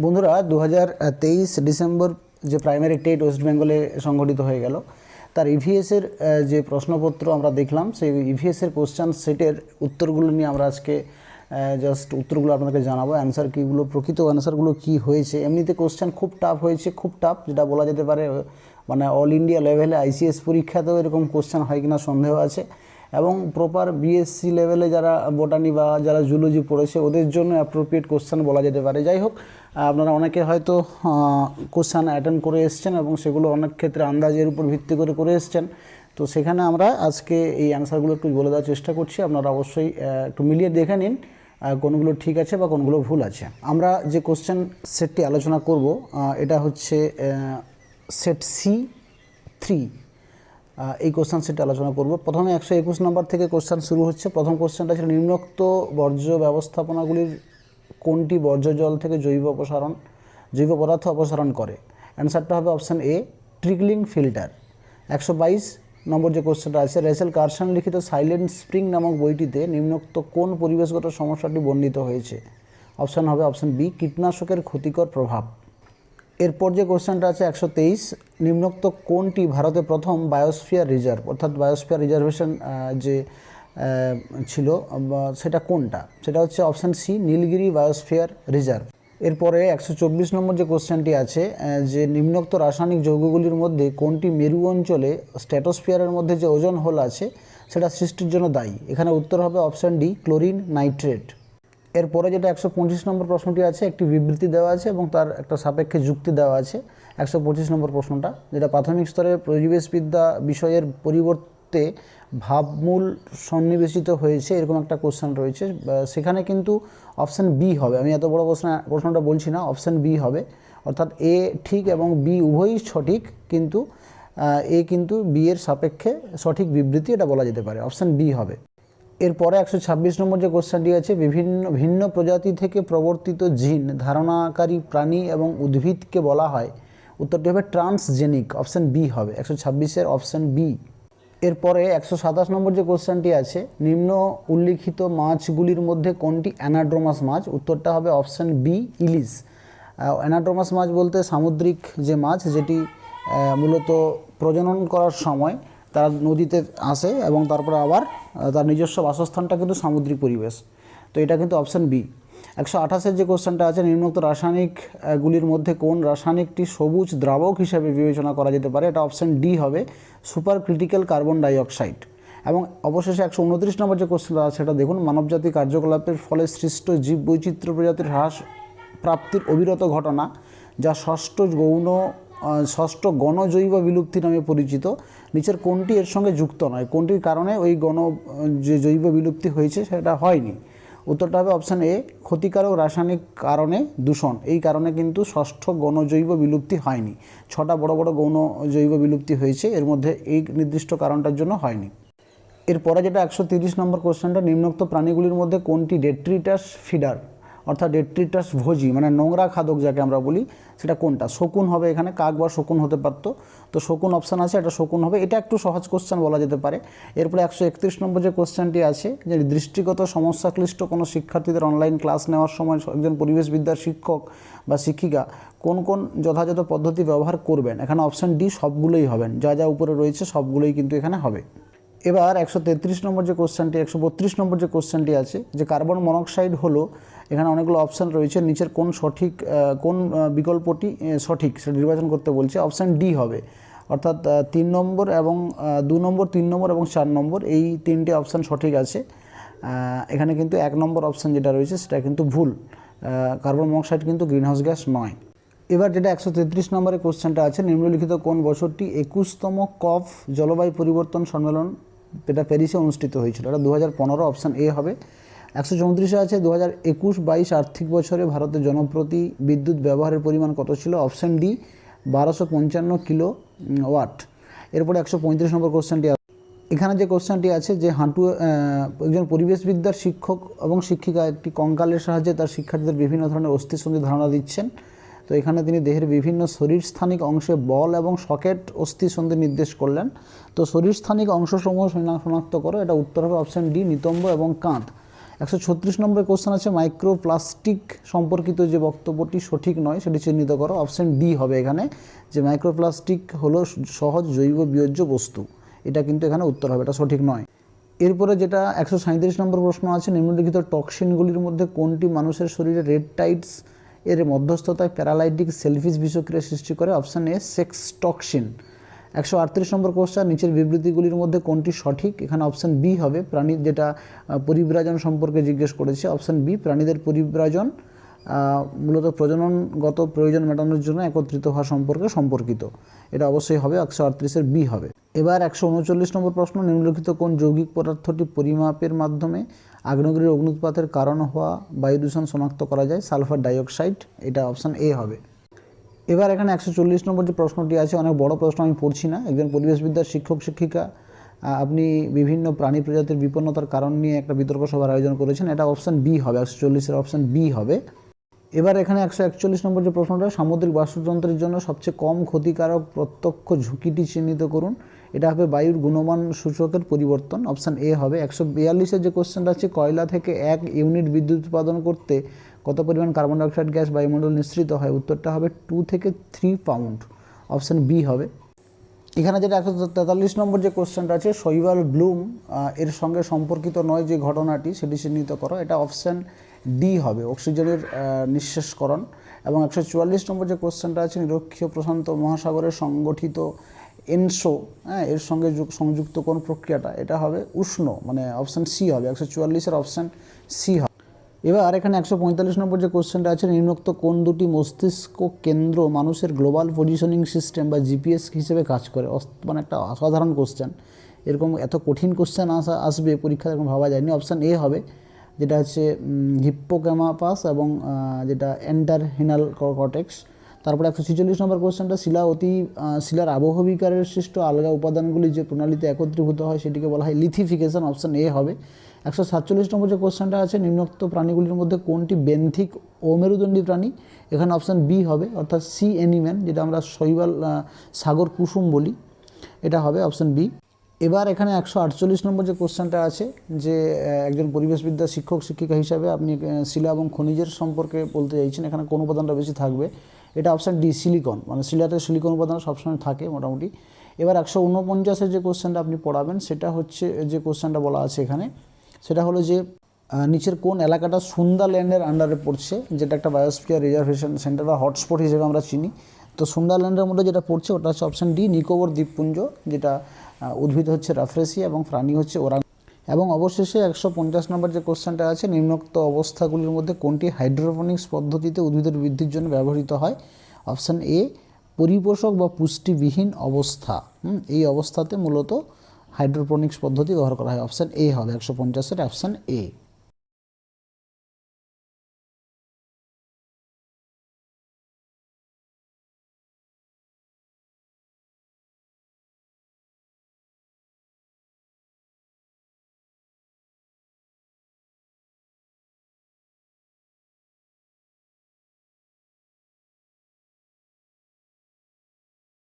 বন্ধুরা 2023 ডিসেম্বর যে primary TET West বেঙ্গলে সংগঠিত হয়ে গেল, তার ইভিএসের যে প্রশ্নপত্র আমরা দেখলাম, সেই ইভিএসের কোশ্চেন সেটের উত্তরগুলো নিয়ে আমরা আজকে জাস্ট উত্তরগুলো আপনাকে জানাবো। অ্যান্সার কীগুলো, প্রকৃত অ্যান্সারগুলো কী হয়েছে। এমনিতে কোশ্চেন খুব টাফ হয়েছে, খুব টাফ, যেটা বলা যেতে পারে মানে অল ইন্ডিয়া লেভেলে আইসিএস পরীক্ষাতেও এরকম কোশ্চেন হয় কিনা সন্দেহ আছে। এবং প্রপার বিএসসি লেভেলে যারা বোটানি বা যারা জুলজি পড়েছে ওদের জন্য অ্যাপ্রোপ্রিয়েট কোশ্চেন বলা যেতে পারে। যাই হোক, আপনারা অনেকে হয়তো কোশ্চেন অ্যাটেন্ড করে এসছেন এবং সেগুলো অনেক ক্ষেত্রে আন্দাজের উপর ভিত্তি করে এসছেন। তো সেখানে আমরা আজকে এই অ্যান্সারগুলো একটু বলে দেওয়ার চেষ্টা করছি। আপনারা অবশ্যই একটু মিলিয়ে দেখে নিন কোনগুলো ঠিক আছে বা কোনগুলো ভুল আছে। আমরা যে কোশ্চেন সেটটি আলোচনা করব এটা হচ্ছে সেট C3। এই কোশ্চেন সেটটা আলোচনা করব। প্রথমে 121 নম্বর থেকে কোশ্চেন শুরু হচ্ছে। প্রথম কোশ্চেনটা ছিল নিম্নোক্ত বর্জ্য ব্যবস্থাপনাগুলির কোনটি বর্জ্য জল থেকে জৈব পদার্থ অপসারণ করে। অ্যান্সারটা হবে অপশান এ, ট্রিকলিং ফিল্টার। 122 নম্বর যে কোশ্চেনটা আছে, রেচেল কার্সন লিখিত সাইলেন্ট স্প্রিং নামক বইটিতে নিম্নোক্ত কোন পরিবেশগত সমস্যাটি বর্ণিত হয়েছে। অপশান হবে অপশান বি, কীটনাশকের ক্ষতিকর প্রভাব। এরপর যে কোশ্চেনটা আছে 123, নিম্নোক্ত কোনটি ভারতে প্রথম বায়োস্ফিয়ার রিজার্ভ, অর্থাৎ বায়োস্ফিয়ার রিজার্ভেশন যে ছিল সেটা কোনটা, সেটা হচ্ছে option C, Nilgiri biosphere reserve. এরপরে 124 নম্বর যে কোশ্চেনটি আছে, যে নিম্নোক্ত রাসায়নিক যৌগগুলির মধ্যে কোনটি মেরু অঞ্চলে স্ট্র্যাটোস্ফিয়ারের মধ্যে যে ওজোন হোল আছে সেটা সৃষ্টির জন্য দায়ী। এখানে উত্তর হবে অপশান ডি, ক্লোরিন নাইট্রেট। এরপরে যেটা 125 নম্বর প্রশ্নটি আছে, একটি বিবৃতি দেওয়া আছে এবং তার একটা সাপেক্ষে যুক্তি দেওয়া আছে। 125 নম্বর প্রশ্নটা, যেটা প্রাথমিক স্তরে পরিবেশবিদ্যা বিষয়ের পরিবর্তে ভাবমূল সন্নিবেশিত হয়েছে, এরকম একটা কোশ্চেন রয়েছে। সেখানে কিন্তু অপশান বি হবে। আমি এত বড় প্রশ্নটা বলছি না, অপশান বি হবে। অর্থাৎ এ ঠিক এবং বি উভয়ই সঠিক, কিন্তু এ কিন্তু বি এর সাপেক্ষে সঠিক বিবৃতি, এটা বলা যেতে পারে। অপশান বি হবে। এরপরে 126 নম্বর যে কোশ্চেনটি আছে, ভিন্ন প্রজাতি থেকে প্রবর্তিত জিন ধারণাকারী প্রাণী এবং উদ্ভিদকে বলা হয়। উত্তরটি হবে ট্রান্সজেনিক। অপশান বি হবে 126-এর অপশান বি। এরপরে 127 নম্বর যে কোশ্চেনটি আছে, নিম্ন উল্লিখিত মাছগুলির মধ্যে কোনটি অ্যানাড্রোমাস মাছ। উত্তরটা হবে অপশান বি, ইলিশ। অ্যানাড্রোমাস মাছ বলতে সামুদ্রিক যে মাছ, যেটি মূলত প্রজনন করার সময় তারা নদীতে আসে এবং তারপরে আবার তার নিজস্ব বাসস্থানটা কিন্তু সামুদ্রিক পরিবেশ। তো এটা কিন্তু অপশান বি। 128-এর যে কোশ্চেনটা আছে, নিম্নোক্ত রাসায়নিকগুলির মধ্যে কোন রাসায়নিকটি সবুজ দ্রাবক হিসাবে বিবেচনা করা যেতে পারে। এটা অপশান ডি হবে, সুপার ক্রিটিক্যাল কার্বন ডাইঅক্সাইড। এবং অবশেষে 129 নম্বর যে কোশ্চেনটা আছে সেটা দেখুন, মানবজাতি কার্যকলাপের ফলে সৃষ্ট জীব বৈচিত্র্য প্রজাতির হ্রাস প্রাপ্তির অবিরত ঘটনা, যা ষষ্ঠ গণজৈব বিলুপ্তি নামে পরিচিত, নিচের কোনটি এর সঙ্গে যুক্ত নয়। কোনটির কারণে ওই যে জৈব বিলুপ্তি হয়েছে সেটা হয়নি। উত্তরটা হবে অপশান এ, ক্ষতিকারক রাসায়নিক কারণে দূষণ। এই কারণে কিন্তু ষষ্ঠ গণজৈব বিলুপ্তি হয়নি। 6টা বড় বড় গৌণ জৈব বিলুপ্তি হয়েছে, এর মধ্যে এই নির্দিষ্ট কারণটার জন্য হয়নি। এরপরে যেটা 130 নম্বর কোশ্চেনটা, নিম্নোক্ত প্রাণীগুলির মধ্যে কোনটি ডেট্রিটাস ফিডার, অর্থাৎ ডেট্রিটাস ভোজী, মানে নোংরা খাদক যাকে আমরা বলি, সেটা কোনটা। শকুন হবে, এখানে কাক বা শকুন হতে পারত, তো শকুন অপশান আছে, এটা শকুন হবে। এটা একটু সহজ কোশ্চেন বলা যেতে পারে। এরপরে 131 নম্বর যে কোশ্চেনটি আছে, যে দৃষ্টিগত সমস্যাক্লিষ্ট কোনো শিক্ষার্থীদের অনলাইন ক্লাস নেওয়ার সময় একজন পরিবেশবিদ্যার শিক্ষক বা শিক্ষিকা কোন কোন যথাযথ পদ্ধতি ব্যবহার করবেন। এখানে অপশান ডি, সবগুলোই হবেন। যা যা উপরে রয়েছে সবগুলোই কিন্তু এখানে হবে। এবার 133 নম্বর যে কোশ্চেনটি, 132 নম্বর যে কোশ্চেনটি আছে, যে কার্বন মনোক্সাইড হলো, এখানে অনেকগুলো অপশান রয়েছে, নিচের কোন বিকল্পটি সঠিক সেটা নির্বাচন করতে বলছে। অপশান ডি হবে, অর্থাৎ 3 নম্বর এবং 2 নম্বর, 3 নম্বর এবং 4 নম্বর, এই 3টে অপশান সঠিক আছে। এখানে কিন্তু 1 নম্বর অপশান যেটা রয়েছে সেটা কিন্তু ভুল। কার্বন মনোক্সাইড কিন্তু গ্রিনহাউস গ্যাস নয়। এবার যেটা 133 নম্বরের কোশ্চেনটা আছে, নিম্নলিখিত কোন বছরটি 21তম কপ জলবায়ু পরিবর্তন সম্মেলন এটা প্যারিসে অনুষ্ঠিত হয়েছিল। এটা 2015, অপশান এ হবে। 134-এ আছে, 2021-22 আর্থিক বছরে ভারতের জনপ্রতি বিদ্যুৎ ব্যবহারের পরিমাণ কত ছিল। Option D, 1255 kilowatt. এরপরে 135 নম্বর কোশ্চেনটি, এখানে যে কোশ্চেনটি আছে, যে একজন পরিবেশবিদ্যার শিক্ষক এবং শিক্ষিকা একটি কঙ্কালের সাহায্যে তার শিক্ষার্থীদের বিভিন্ন ধরনের অস্থিসন্ধি ধারণা দিচ্ছেন। তো এখানে তিনি দেহের বিভিন্ন শরীরস্থানিক অংশে বল এবং সকেট অস্থিসন্ধি নির্দেশ করলেন। তো শরীরস্থানিক অংশসমূহ শনাক্ত করো, এটা উত্তর হবে অপশান ডি, নিতম্ব এবং কাঁধ। 136 নম্বরের কোশ্চেন আছে মাইক্রোপ্লাস্টিক সম্পর্কিত যে বক্তব্যটি সঠিক নয় সেটি চিহ্নিত করো। অপশন ডি হবে এখানে, যে মাইক্রোপ্লাস্টিক হলো সহজ জৈব বিয়োজ্য বস্তু, এটা কিন্তু এখানে উত্তর হবে, এটা সঠিক নয়। এরপরে যেটা 137 নম্বর প্রশ্ন আছে, নিম্নলিখিত টক্সিনগুলির মধ্যে কোনটি মানুষের শরীরে রেড টাইডস এর মধ্যস্থতায় প্যারালাইটিক সেলফিশ বিষক্রিয়া সৃষ্টি করে? Option A sex toxin. 138 number question, নিচের বিবৃতিগুলির মধ্যে কোনটি সঠিক? এখানে অপশান বি হবে, প্রাণীর যেটা পরিব্রাজন সম্পর্কে জিজ্ঞেস করেছে, অপশান বি প্রাণীদের পরিব্রাজন মূলত প্রজননগত প্রয়োজন মেটানোর জন্য একত্রিত হওয়া সম্পর্কিত, এটা অবশ্যই হবে, 138-এর বি হবে। এবার 139 নম্বর প্রশ্ন, নিম্নলিখিত কোন যৌগিক পদার্থটি পরিমাপের মাধ্যমে আগ্নেয়গিরির অগ্নুৎপাতের কারণ হওয়া বায়ু দূষণ শনাক্ত করা যায়? সালফার ডাইঅক্সাইড, এটা অপশান এ হবে। এবার এখানে 140 নম্বর যে প্রশ্নটি আছে, অনেক বড় প্রশ্ন, আমি পড়ছি না। একজন পরিবেশবিদ্যার শিক্ষক শিক্ষিকা আপনি বিভিন্ন প্রাণী প্রজাতির বিপন্নতার কারণ নিয়ে একটা বিতর্ক সভার আয়োজন করেছেন, এটা অপশান বি হবে, 140-এর অপশান বি হবে। এবার এখানে 141 নম্বর যে প্রশ্নটা, সামুদ্রিক বাস্তুতন্ত্রের জন্য সবচেয়ে কম ক্ষতিকারক প্রত্যক্ষ ঝুঁকিটি চিহ্নিত করুন, এটা হবে বায়ুর গুণমান সূচকের পরিবর্তন, অপশান এ হবে। 142-এর যে কোশ্চেনটা আছে, কয়লা থেকে 1 ইউনিট বিদ্যুৎ উৎপাদন করতে কত পরিমাণ কার্বন ডাইঅক্সাইড গ্যাস বায়ুমণ্ডল নিঃসৃত হয়? উত্তরটা হবে 2 থেকে 3 পাউন্ড, অপশান বি হবে। এখানে যেটা 143 নম্বর যে কোশ্চেনটা আছে, শৈবাল ব্লুম এর সঙ্গে সম্পর্কিত নয় যে ঘটনাটি সেটি চিহ্নিত করো, এটা অপশান ডি হবে, অক্সিজেনের নিঃশেষকরণ। এবং 144 নম্বর যে কোশ্চেনটা আছে, নিরক্ষীয় প্রশান্ত মহাসাগরে সংগঠিত এনসো এর সঙ্গে সংযুক্ত কোন প্রক্রিয়াটা? এটা হবে উষ্ণ, মানে অপশান সি হবে, 144-এর অপশান সি হবে। এবার এখানে 145 নম্বর যে কোশ্চেনটা আছে, নিম্নোক্ত কোন দুটি মস্তিষ্ক কেন্দ্র মানুষের গ্লোবাল পজিশনিং সিস্টেম বা জিপিএস হিসেবে কাজ করে? মানে একটা অসাধারণ কোশ্চেন, এরকম এত কঠিন কোশ্চেন আসবে পরীক্ষায় এরকম ভাবা যায়নি। অপশান এ হবে, যেটা হচ্ছে হিপ্পোক্যাম্পাস এবং যেটা এন্টারহিনাল কর্টেক্স। তারপরে 146 নম্বর কোশ্চেনটা, শিলার আবহবিকারের সৃষ্ট আলগা উপাদানগুলি যে প্রণালীতে একত্রীভূত হয় সেটিকে বলা হয় লিথিফিকেশন, অপশান এ হবে। 147 নম্বর যে কোশ্চেনটা আছে, নিম্নোক্ত প্রাণীগুলির মধ্যে কোনটি বেন্থিক ও মেরুদণ্ডী প্রাণী? এখানে অপশান বি হবে, অর্থাৎ সি অ্যানিম্যাল, যেটা আমরা শৈবাল সাগর কুসুম বলি, এটা হবে অপশান বি। এবার এখানে 148 নম্বর যে কোশ্চেনটা আছে, যে একজন পরিবেশবিদ্যার শিক্ষক শিক্ষিকা হিসাবে আপনি শিলা এবং খনিজের সম্পর্কে বলতে চাইছেন, এখানে কোন উপাদানটা বেশি থাকবে? এটা অপশান ডি সিলিকন, মানে শিলাতে সিলিকন উপাদান সবসময় থাকে মোটামুটি। এবার 149-এর যে কোশ্চেনটা আপনি পড়াবেন, সেটা হচ্ছে যে কোশ্চেনটা বলা আছে এখানে, সেটা হলো যে নিচের কোন এলাকাটা সুন্দারল্যান্ডের আন্ডারে পড়ছে, যেটা একটা বায়োস্ফিয়ার রিজার্ভেশন সেন্টার বা হটস্পট হিসেবে আমরা চিনি। তো সুন্দারল্যান্ডের মধ্যে যেটা পড়ছে ওটা হচ্ছে অপশান ডি নিকোবর দ্বীপপুঞ্জ, যেটা উদ্ভিদ হচ্ছে রাফ্রেসিয়া এবং প্রাণী হচ্ছে ওরাং। এবং অবশেষে 150 নম্বর যে কোশ্চেনটা আছে, নিম্নোক্ত অবস্থাগুলির মধ্যে কোনটি হাইড্রোপনিক্স পদ্ধতিতে উদ্ভিদের বৃদ্ধির জন্য ব্যবহৃত হয়? অপশান এ পরিপোষক বা পুষ্টিবিহীন অবস্থা, এই অবস্থাতে মূলত হাইড্রোপনিক্স পদ্ধতি ব্যবহার করা হয়, অপশান এ হবে, 150-এর অপশান এ।